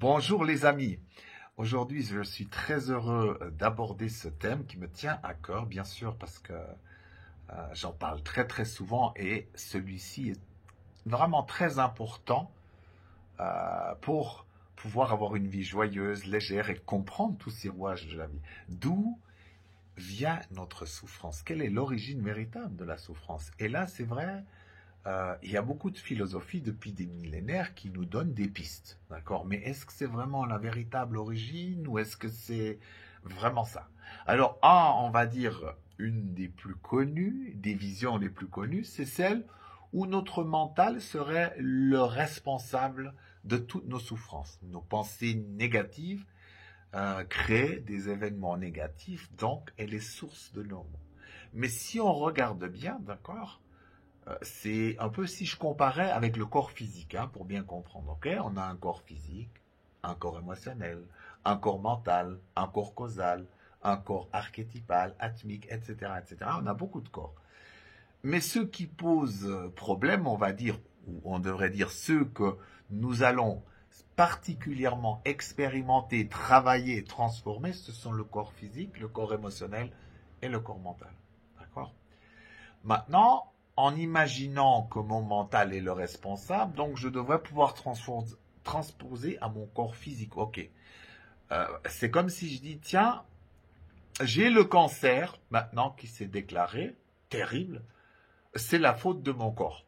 Bonjour les amis. Aujourd'hui, je suis très heureux d'aborder ce thème qui me tient à cœur, bien sûr, parce que j'en parle très souvent et celui-ci est vraiment très important pour pouvoir avoir une vie joyeuse, légère et comprendre tous ces rouages de la vie. D'où vient notre souffrance? Quelle est l'origine véritable de la souffrance? Et là, c'est vrai, il y a beaucoup de philosophies depuis des millénaires qui nous donnent des pistes, d'accord? Mais est-ce que c'est vraiment la véritable origine ou est-ce que c'est vraiment ça? Alors, on va dire, une des plus connues, des visions les plus connues, c'est celle où notre mental serait le responsable de toutes nos souffrances. Nos pensées négatives créent des événements négatifs, donc elle est source de nos maux. Mais si on regarde bien, d'accord? C'est un peu si je comparais avec le corps physique, hein, pour bien comprendre. Ok, on a un corps physique, un corps émotionnel, un corps mental, un corps causal, un corps archétypal, atmique, etc., etc. On a beaucoup de corps. Mais ceux qui posent problème, on va dire, ou on devrait dire ceux que nous allons particulièrement expérimenter, travailler, transformer, ce sont le corps physique, le corps émotionnel et le corps mental. D'accord? Maintenant, en imaginant que mon mental est le responsable, donc je devrais pouvoir transposer à mon corps physique. Ok. C'est comme si je dis, tiens, j'ai le cancer maintenant qui s'est déclaré, terrible, c'est la faute de mon corps.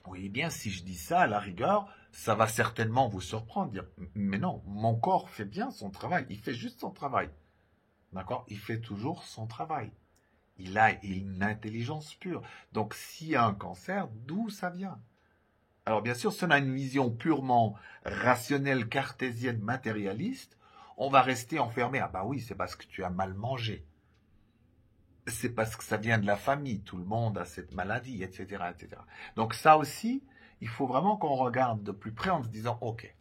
Oui, bien, si je dis ça, à la rigueur, ça va certainement vous surprendre, dire, mais non, mon corps fait bien son travail, il fait juste son travail. D'accord? Il fait toujours son travail. Il a une intelligence pure. Donc, s'il y a un cancer, d'où ça vient? Alors, bien sûr, si on a une vision purement rationnelle, cartésienne, matérialiste, on va rester enfermé. Ah bah oui, c'est parce que tu as mal mangé. C'est parce que ça vient de la famille. Tout le monde a cette maladie, etc., etc. Donc, ça aussi, il faut vraiment qu'on regarde de plus près en se disant, OK.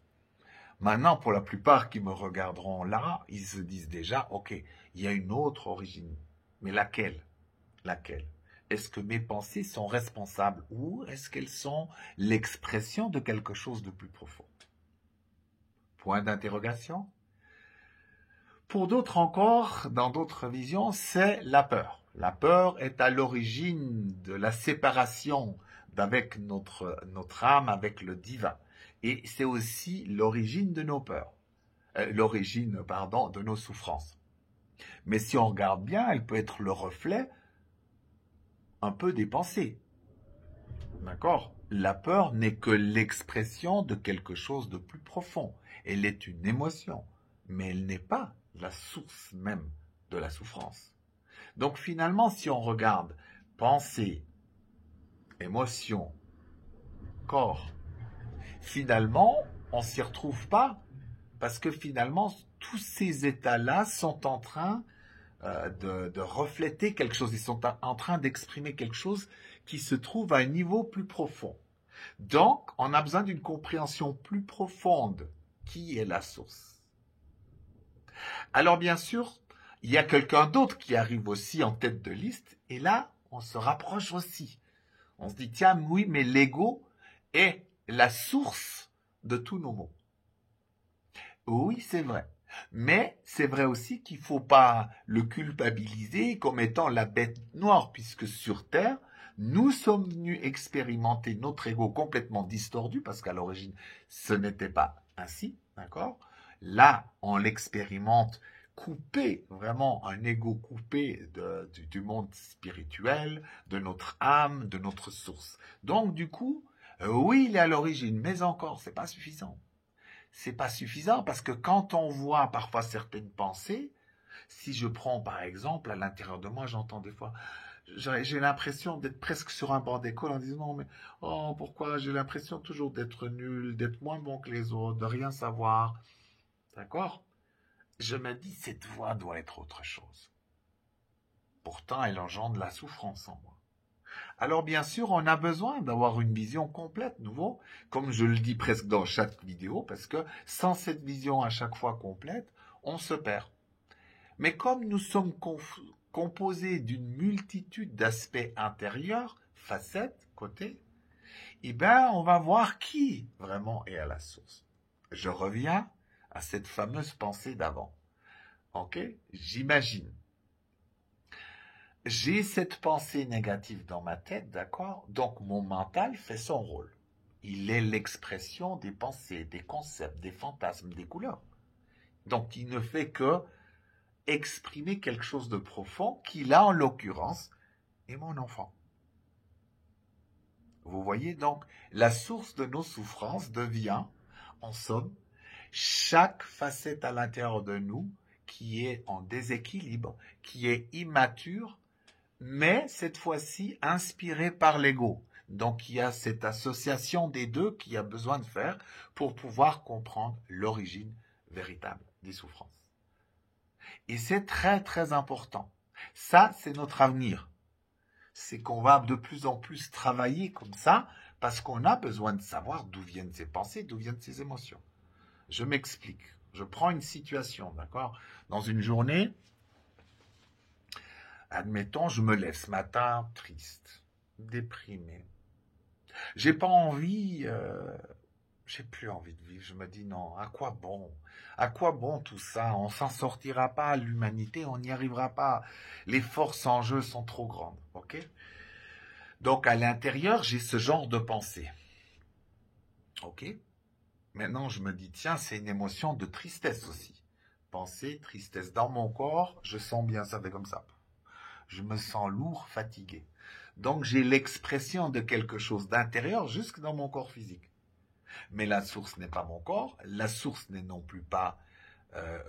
Maintenant, pour la plupart qui me regarderont là, ils se disent déjà, OK, il y a une autre origine. Mais laquelle? Laquelle? Est-ce que mes pensées sont responsables ou est-ce qu'elles sont l'expression de quelque chose de plus profond? Point d'interrogation. Pour d'autres encore, dans d'autres visions, c'est la peur. La peur est à l'origine de la séparation d'avec notre âme, avec le divin. Et c'est aussi l'origine de nos peurs. L'origine, pardon, de nos souffrances. Mais si on regarde bien, elle peut être le reflet un peu des pensées. D'accord? La peur n'est que l'expression de quelque chose de plus profond. Elle est une émotion, mais elle n'est pas la source même de la souffrance. Donc finalement, si on regarde pensée, émotion, corps, finalement, on ne s'y retrouve pas parce que finalement, tous ces états-là sont en train de refléter quelque chose. Ils sont en train d'exprimer quelque chose qui se trouve à un niveau plus profond. Donc, on a besoin d'une compréhension plus profonde. Qui est la source? Alors, bien sûr, il y a quelqu'un d'autre qui arrive aussi en tête de liste, et là, on se rapproche aussi. On se dit, tiens, oui, mais l'ego est la source de tous nos maux. Oui, c'est vrai. Mais c'est vrai aussi qu'il ne faut pas le culpabiliser comme étant la bête noire, puisque sur Terre, nous sommes venus expérimenter notre ego complètement distordu, parce qu'à l'origine, ce n'était pas ainsi, d'accord? Là, on l'expérimente coupé, vraiment un ego coupé du monde spirituel, de notre âme, de notre source. Donc, du coup, oui, il est à l'origine, mais encore, c'est pas suffisant. C'est pas suffisant parce que quand on voit parfois certaines pensées, si je prends par exemple à l'intérieur de moi, j'entends des fois, j'ai l'impression d'être presque sur un banc d'école en disant non mais oh pourquoi j'ai l'impression toujours d'être nul, d'être moins bon que les autres, de rien savoir, d'accord? Je me dis cette voix doit être autre chose. Pourtant elle engendre la souffrance en moi. Alors bien sûr, on a besoin d'avoir une vision complète, nouveau, comme je le dis presque dans chaque vidéo, parce que sans cette vision à chaque fois complète, on se perd. Mais comme nous sommes composés d'une multitude d'aspects intérieurs, facettes, côtés, eh bien, on va voir qui vraiment est à la source. Je reviens à cette fameuse pensée d'avant. Ok? J'imagine. J'ai cette pensée négative dans ma tête, d'accord? Donc mon mental fait son rôle. Il est l'expression des pensées, des concepts, des fantasmes, des couleurs. Donc il ne fait que exprimer quelque chose de profond qui, là, en l'occurrence, est mon enfant. Vous voyez, donc, la source de nos souffrances devient, en somme, chaque facette à l'intérieur de nous qui est en déséquilibre, qui est immature, mais cette fois-ci inspirée par l'ego. Donc il y a cette association des deux qu'il y a besoin de faire pour pouvoir comprendre l'origine véritable des souffrances. Et c'est très très important. Ça, c'est notre avenir. C'est qu'on va de plus en plus travailler comme ça parce qu'on a besoin de savoir d'où viennent ces pensées, d'où viennent ces émotions. Je m'explique. Je prends une situation, d'accord? Dans une journée, admettons, je me lève ce matin triste, déprimé. J'ai pas envie, j'ai plus envie de vivre. Je me dis non, à quoi bon? À quoi bon tout ça? On s'en sortira pas, l'humanité, on n'y arrivera pas. Les forces en jeu sont trop grandes, ok? Donc à l'intérieur, j'ai ce genre de pensée, ok? Maintenant, je me dis tiens, c'est une émotion de tristesse aussi. Pensée, tristesse dans mon corps, je sens bien ça fait comme ça. Je me sens lourd, fatigué. Donc j'ai l'expression de quelque chose d'intérieur jusque dans mon corps physique. Mais la source n'est pas mon corps, la source n'est non plus pas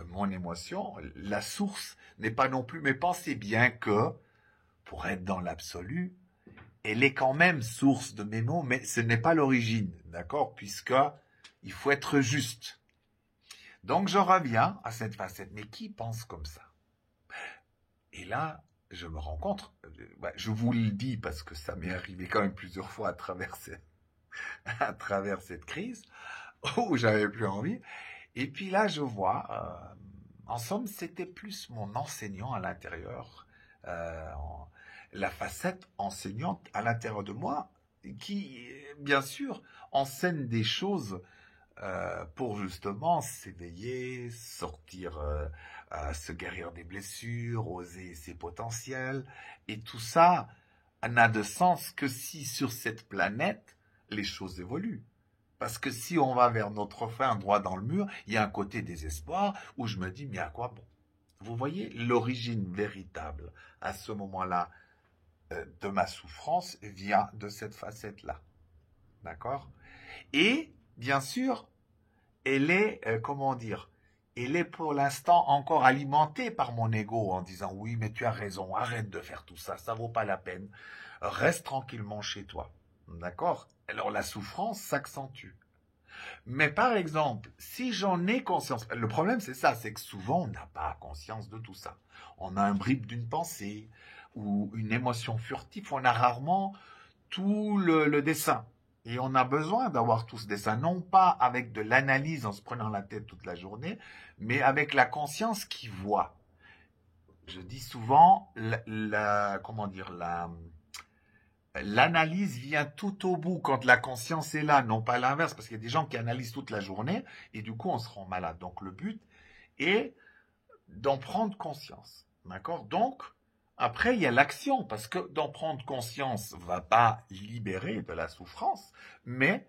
mon émotion, la source n'est pas non plus mes pensées, bien que, pour être dans l'absolu, elle est quand même source de mes mots, mais ce n'est pas l'origine, d'accord? Puisque il faut être juste. Donc je reviens à cette facette, mais qui pense comme ça? Et là, je me rends compte, je vous le dis parce que ça m'est arrivé quand même plusieurs fois à travers cette crise, où j'avais plus envie. Et puis là, je vois, en somme, c'était plus mon enseignant à l'intérieur, la facette enseignante à l'intérieur de moi, qui, bien sûr, enseigne des choses pour justement s'éveiller, sortir, se guérir des blessures, oser ses potentiels. Et tout ça n'a de sens que si sur cette planète, les choses évoluent. Parce que si on va vers notre fin droit dans le mur, il y a un côté désespoir où je me dis, mais à quoi bon? Vous voyez, l'origine véritable à ce moment-là de ma souffrance vient de cette facette-là. D'accord? Et, bien sûr, elle est, comment dire, elle est pour l'instant encore alimentée par mon ego en disant, oui, mais tu as raison, arrête de faire tout ça, ça vaut pas la peine. Reste tranquillement chez toi. D'accord? Alors la souffrance s'accentue. Mais par exemple, si j'en ai conscience, le problème c'est ça, c'est que souvent on n'a pas conscience de tout ça. On a un bribe d'une pensée ou une émotion furtive, on a rarement tout le dessin. Et on a besoin d'avoir tout ce dessin, non pas avec de l'analyse en se prenant la tête toute la journée, mais avec la conscience qui voit. Je dis souvent, comment dire, l'analyse vient tout au bout quand la conscience est là, non pas l'inverse, parce qu'il y a des gens qui analysent toute la journée et du coup on se rend malade. Donc le but est d'en prendre conscience. D'accord? Donc, après, il y a l'action, parce que d'en prendre conscience ne va pas libérer de la souffrance, mais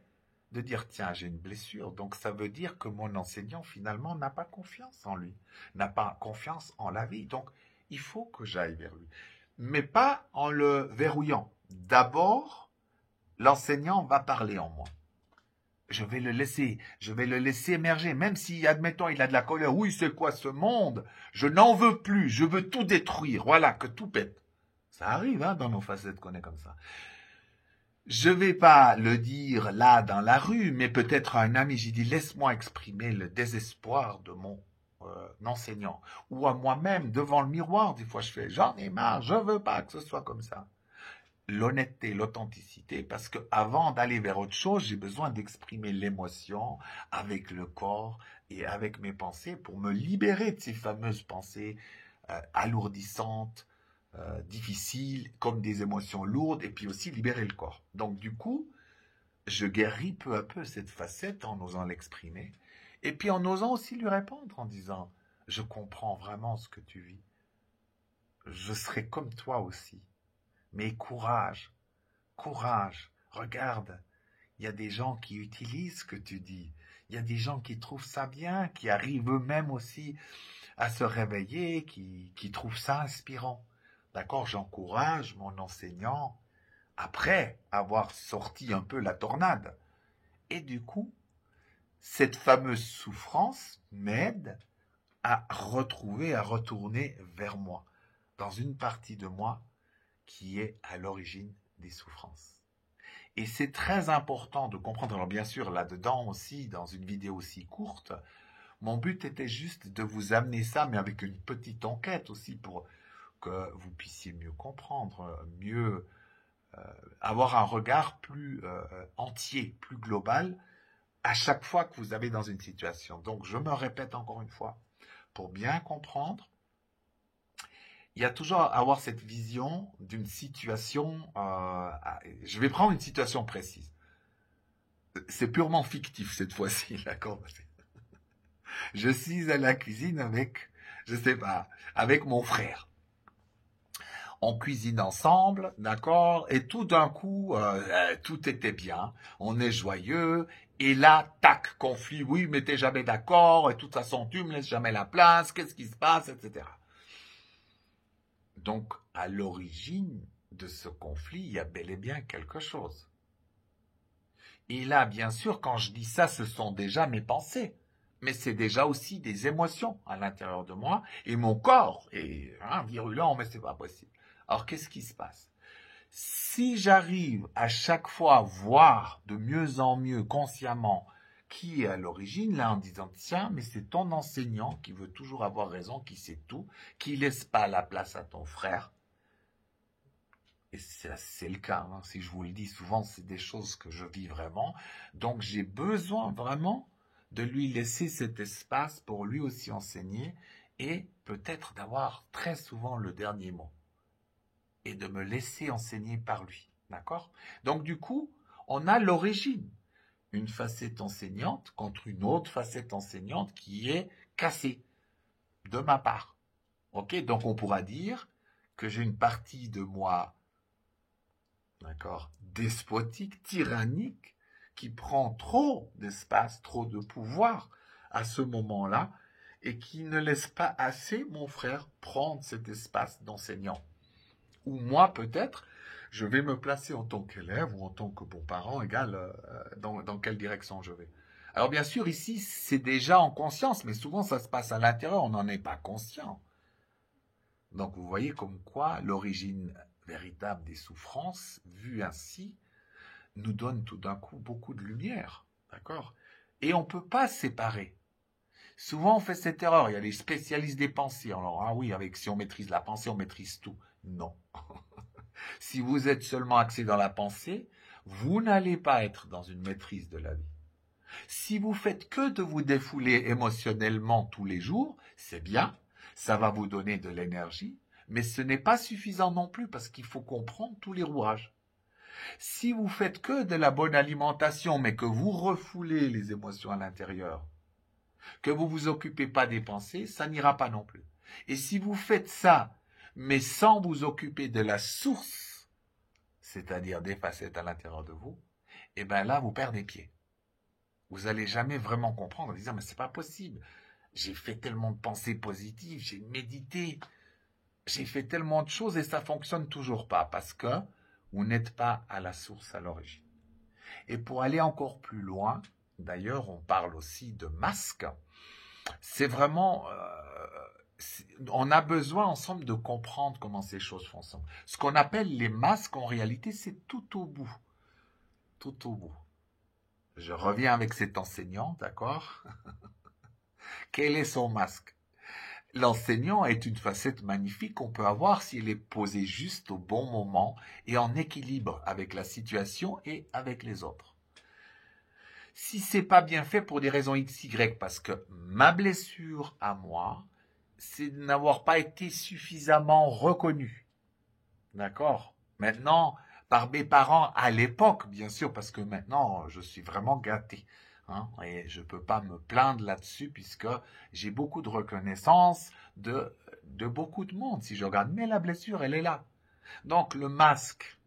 de dire, tiens, j'ai une blessure, donc ça veut dire que mon enseignant, finalement, n'a pas confiance en lui, n'a pas confiance en la vie. Donc, il faut que j'aille vers lui. Mais pas en le verrouillant. D'abord, l'enseignant va parler en moi. Je vais le laisser émerger, même si, admettons, il a de la colère. Oui, c'est quoi ce monde? Je n'en veux plus, je veux tout détruire, voilà, que tout pète. Ça arrive, hein, dans nos facettes qu'on est comme ça. Je vais pas le dire là, dans la rue, mais peut-être à un ami, j'ai dit, laisse-moi exprimer le désespoir de mon enseignant. Ou à moi-même, devant le miroir, des fois je fais, j'en ai marre, je veux pas que ce soit comme ça. L'honnêteté, l'authenticité, parce que avant d'aller vers autre chose, j'ai besoin d'exprimer l'émotion avec le corps et avec mes pensées pour me libérer de ces fameuses pensées alourdissantes, difficiles, comme des émotions lourdes, et puis aussi libérer le corps. Donc du coup, je guéris peu à peu cette facette en osant l'exprimer. Et puis en osant aussi lui répondre en disant, je comprends vraiment ce que tu vis. Je serai comme toi aussi. Mais courage, courage, regarde, il y a des gens qui utilisent ce que tu dis. Il y a des gens qui trouvent ça bien, qui arrivent eux-mêmes aussi à se réveiller, qui trouvent ça inspirant. D'accord, j'encourage mon enseignant après avoir sorti un peu la tornade. Et du coup, cette fameuse souffrance m'aide à retrouver, à retourner vers moi, dans une partie de moi qui est à l'origine des souffrances. Et c'est très important de comprendre, alors bien sûr, là-dedans aussi, dans une vidéo aussi courte, mon but était juste de vous amener ça, mais avec une petite enquête aussi pour que vous puissiez mieux comprendre, mieux avoir un regard plus entier, plus global, à chaque fois que vous avez dans une situation. Donc, je me répète encore une fois, pour bien comprendre, il y a toujours à avoir cette vision d'une situation. Je vais prendre une situation précise. C'est purement fictif cette fois-ci, d'accord? Je suis à la cuisine avec, je sais pas, avec mon frère. On cuisine ensemble, d'accord? Et tout d'un coup, tout était bien. On est joyeux. Et là, tac, conflit. Oui, mais t'es jamais d'accord. Et de toute façon, tu me laisses jamais la place. Qu'est-ce qui se passe, etc. Donc, à l'origine de ce conflit, il y a bel et bien quelque chose. Et là, bien sûr, quand je dis ça, ce sont déjà mes pensées. Mais c'est déjà aussi des émotions à l'intérieur de moi. Et mon corps est virulent, mais c'est pas possible. Alors, qu'est-ce qui se passe? Si j'arrive à chaque fois à voir de mieux en mieux consciemment qui est à l'origine, là en disant tiens, mais c'est ton enseignant qui veut toujours avoir raison, qui sait tout, qui laisse pas la place à ton frère. Et c'est le cas, hein. Si je vous le dis souvent, c'est des choses que je vis vraiment. Donc j'ai besoin vraiment de lui laisser cet espace pour lui aussi enseigner et peut-être d'avoir très souvent le dernier mot et de me laisser enseigner par lui. D'accord? Donc du coup, on a l'origine. Une facette enseignante contre une autre facette enseignante qui est cassée de ma part. Ok? Donc on pourra dire que j'ai une partie de moi, d'accord, despotique, tyrannique, qui prend trop d'espace, trop de pouvoir à ce moment-là, et qui ne laisse pas assez mon frère prendre cet espace d'enseignant. Ou moi, peut-être, je vais me placer en tant qu'élève ou en tant que bon parent, égal dans quelle direction je vais. Alors bien sûr, ici, c'est déjà en conscience, mais souvent ça se passe à l'intérieur, on n'en est pas conscient. Donc vous voyez comme quoi l'origine véritable des souffrances, vue ainsi, nous donne tout d'un coup beaucoup de lumière. D'accord? Et on ne peut pas séparer. Souvent on fait cette erreur, il y a les spécialistes des pensées. Alors oui, si on maîtrise la pensée, on maîtrise tout. Non. Si vous êtes seulement axé dans la pensée, vous n'allez pas être dans une maîtrise de la vie. Si vous faites que de vous défouler émotionnellement tous les jours, c'est bien, ça va vous donner de l'énergie, mais ce n'est pas suffisant non plus parce qu'il faut comprendre tous les rouages. Si vous faites que de la bonne alimentation, mais que vous refoulez les émotions à l'intérieur, que vous ne vous occupez pas des pensées, ça n'ira pas non plus. Et si vous faites ça, mais sans vous occuper de la source, c'est-à-dire des facettes à l'intérieur de vous, et bien là, vous perdez pied. Vous n'allez jamais vraiment comprendre en disant, mais c'est pas possible. J'ai fait tellement de pensées positives, j'ai médité, j'ai fait tellement de choses et ça fonctionne toujours pas parce que vous n'êtes pas à la source, à l'origine. Et pour aller encore plus loin, d'ailleurs, on parle aussi de masques. C'est vraiment, on a besoin ensemble de comprendre comment ces choses fonctionnent. Ce qu'on appelle les masques, en réalité, c'est tout au bout. Tout au bout. Je reviens avec cet enseignant, d'accord? Quel est son masque? L'enseignant est une facette magnifique qu'on peut avoir s'il est posé juste au bon moment et en équilibre avec la situation et avec les autres. Si c'est pas bien fait pour des raisons XY, parce que ma blessure à moi, c'est de n'avoir pas été suffisamment reconnu. D'accord? Maintenant, par mes parents à l'époque, bien sûr, parce que maintenant, je suis vraiment gâté. hein, et je ne peux pas me plaindre là-dessus puisque j'ai beaucoup de reconnaissance de beaucoup de monde si je regarde. Mais la blessure, elle est là. Donc le masque,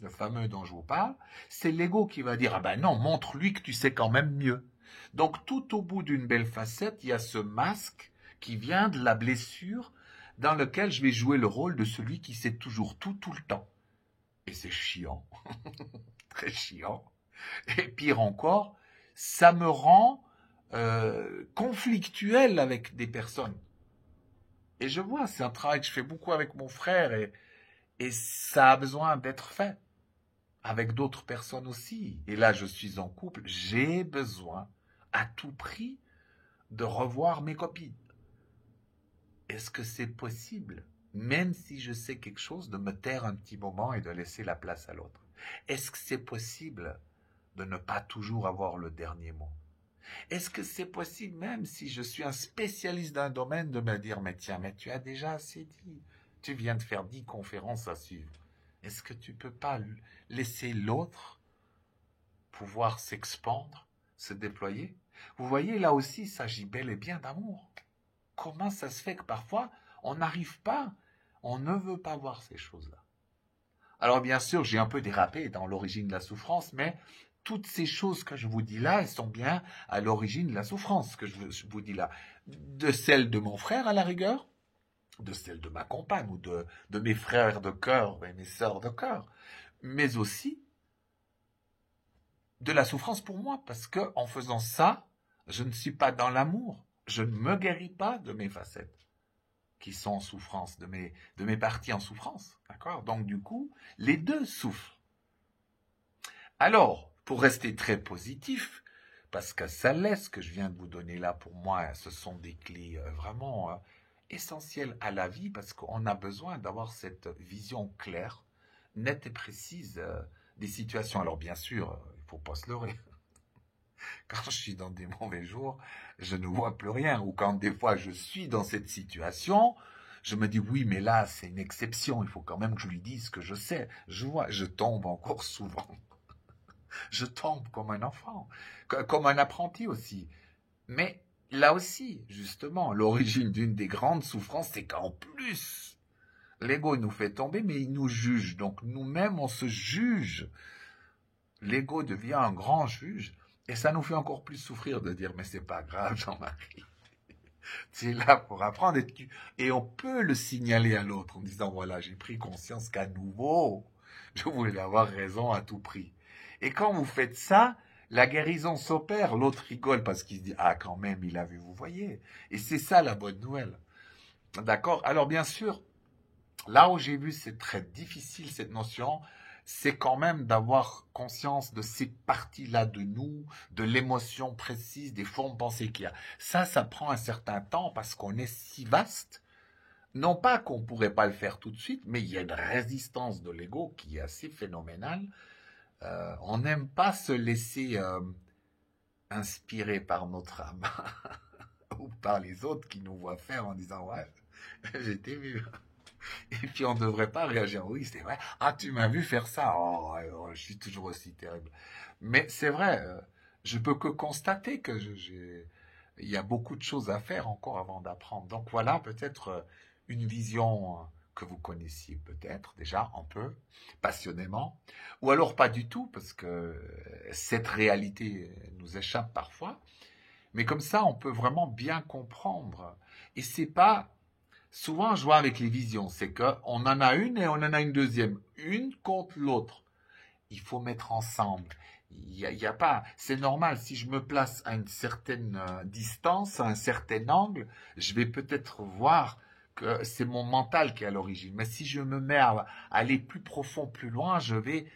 le fameux dont je vous parle, c'est l'ego qui va dire, ah ben non, montre-lui que tu sais quand même mieux. Donc tout au bout d'une belle facette, il y a ce masque qui vient de la blessure dans lequel je vais jouer le rôle de celui qui sait toujours tout le temps. Et c'est chiant, très chiant. Et pire encore, ça me rend conflictuel avec des personnes. Et je vois, c'est un travail que je fais beaucoup avec mon frère et ça a besoin d'être fait avec d'autres personnes aussi. Et là, je suis en couple, j'ai besoin à tout prix de revoir mes copines. Est-ce que c'est possible, même si je sais quelque chose, de me taire un petit moment et de laisser la place à l'autre? Est-ce que c'est possible de ne pas toujours avoir le dernier mot? Est-ce que c'est possible, même si je suis un spécialiste d'un domaine, de me dire, mais tiens, mais tu as déjà assez dit, tu viens de faire 10 conférences à suivre. Est-ce que tu ne peux pas laisser l'autre pouvoir s'expandre, se déployer? Vous voyez, là aussi, il s'agit bel et bien d'amour. Comment ça se fait que parfois, on n'arrive pas, on ne veut pas voir ces choses-là? Alors bien sûr, j'ai un peu dérapé dans l'origine de la souffrance, mais toutes ces choses que je vous dis là, elles sont bien à l'origine de la souffrance que je vous dis là. De celle de mon frère à la rigueur, de celle de ma compagne ou de mes frères de cœur et mes sœurs de cœur, mais aussi de la souffrance pour moi, parce que en faisant ça, je ne suis pas dans l'amour, je ne me guéris pas de mes facettes qui sont en souffrance, de mes parties en souffrance, d'accord? Donc du coup, les deux souffrent. Alors, pour rester très positif, parce que ça laisse que je viens de vous donner là, pour moi, ce sont des clés vraiment essentielles à la vie, parce qu'on a besoin d'avoir cette vision claire, nette et précise des situations. Alors bien sûr, il ne faut pas se leurrer. Quand je suis dans des mauvais jours, je ne vois plus rien. Ou quand des fois je suis dans cette situation, je me dis oui, mais là c'est une exception. Il faut quand même que je lui dise ce que je sais. Je vois, je tombe encore souvent. Je tombe comme un enfant, comme un apprenti aussi. Mais là aussi, justement, l'origine d'une des grandes souffrances, c'est qu'en plus, l'ego nous fait tomber, mais il nous juge. Donc nous-mêmes, on se juge. L'ego devient un grand juge. Et ça nous fait encore plus souffrir de dire, mais c'est pas grave, Jean-Marie. C'est là pour apprendre. Et on peut le signaler à l'autre en disant, voilà, j'ai pris conscience qu'à nouveau, je voulais avoir raison à tout prix. Et quand vous faites ça, la guérison s'opère. L'autre rigole parce qu'il se dit, ah, quand même, il a vu, vous voyez. Et c'est ça la bonne nouvelle. D'accord? Alors, bien sûr, là où j'ai vu c'est très difficile cette notion, c'est quand même d'avoir conscience de ces parties-là de nous, de l'émotion précise, des formes pensées qu'il y a. Ça prend un certain temps parce qu'on est si vaste. Non pas qu'on ne pourrait pas le faire tout de suite, mais il y a une résistance de l'ego qui est assez phénoménale. On n'aime pas se laisser inspirer par notre âme ou par les autres qui nous voient faire en disant ouais, j'étais vu. Et puis on ne devrait pas réagir. Oui, c'est vrai. Ah, tu m'as vu faire ça. Oh, je suis toujours aussi terrible. Mais c'est vrai, je peux que constater que il y a beaucoup de choses à faire encore avant d'apprendre. Donc voilà, peut-être une vision que vous connaissiez peut-être déjà un peu passionnément, ou alors pas du tout, parce que cette réalité nous échappe parfois. Mais comme ça, on peut vraiment bien comprendre. Et c'est pas souvent, je vois avec les visions, c'est qu'on en a une et on en a une deuxième, une contre l'autre. Il faut mettre ensemble. Il y a pas, c'est normal. Si je me place à une certaine distance, à un certain angle, je vais peut-être voir que c'est mon mental qui est à l'origine. Mais si je me mets à aller plus profond, plus loin, je vais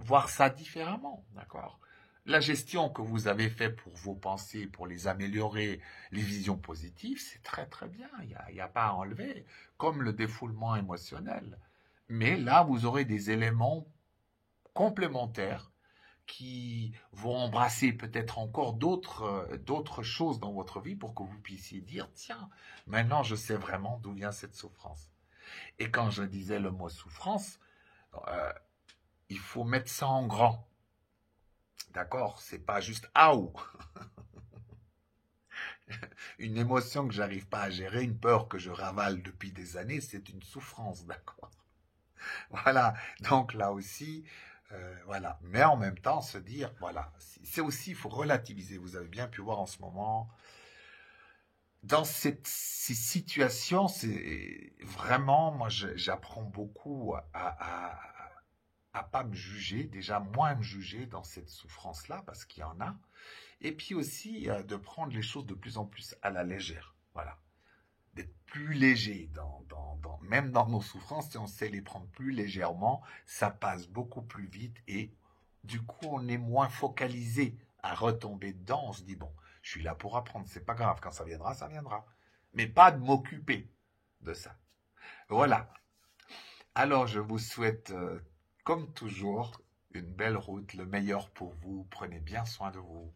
voir ça différemment, d'accord? La gestion que vous avez faite pour vos pensées, pour les améliorer, les visions positives, c'est très très bien. Il y a pas à enlever, comme le défoulement émotionnel. Mais là, vous aurez des éléments complémentaires qui vont embrasser peut-être encore d'autres choses dans votre vie pour que vous puissiez dire, tiens, maintenant je sais vraiment d'où vient cette souffrance. Et quand je disais le mot souffrance, il faut mettre ça en grand. D'accord? C'est pas juste ah ou une émotion que j'arrive pas à gérer, une peur que je ravale depuis des années, c'est une souffrance, d'accord? Voilà. Donc là aussi, voilà. Mais en même temps, se dire, voilà, c'est aussi, il faut relativiser. Vous avez bien pu voir en ce moment, dans ces situations, c'est vraiment, moi, j'apprends beaucoup à pas me juger, déjà moins me juger dans cette souffrance-là, parce qu'il y en a. Et puis aussi de prendre les choses de plus en plus à la légère. Voilà. D'être plus léger, même dans nos souffrances, si on sait les prendre plus légèrement, ça passe beaucoup plus vite et du coup, on est moins focalisé à retomber dedans. On se dit, bon, je suis là pour apprendre, c'est pas grave, quand ça viendra, ça viendra. Mais pas de m'occuper de ça. Voilà. Alors, je vous souhaite, comme toujours, une belle route, le meilleur pour vous. Prenez bien soin de vous.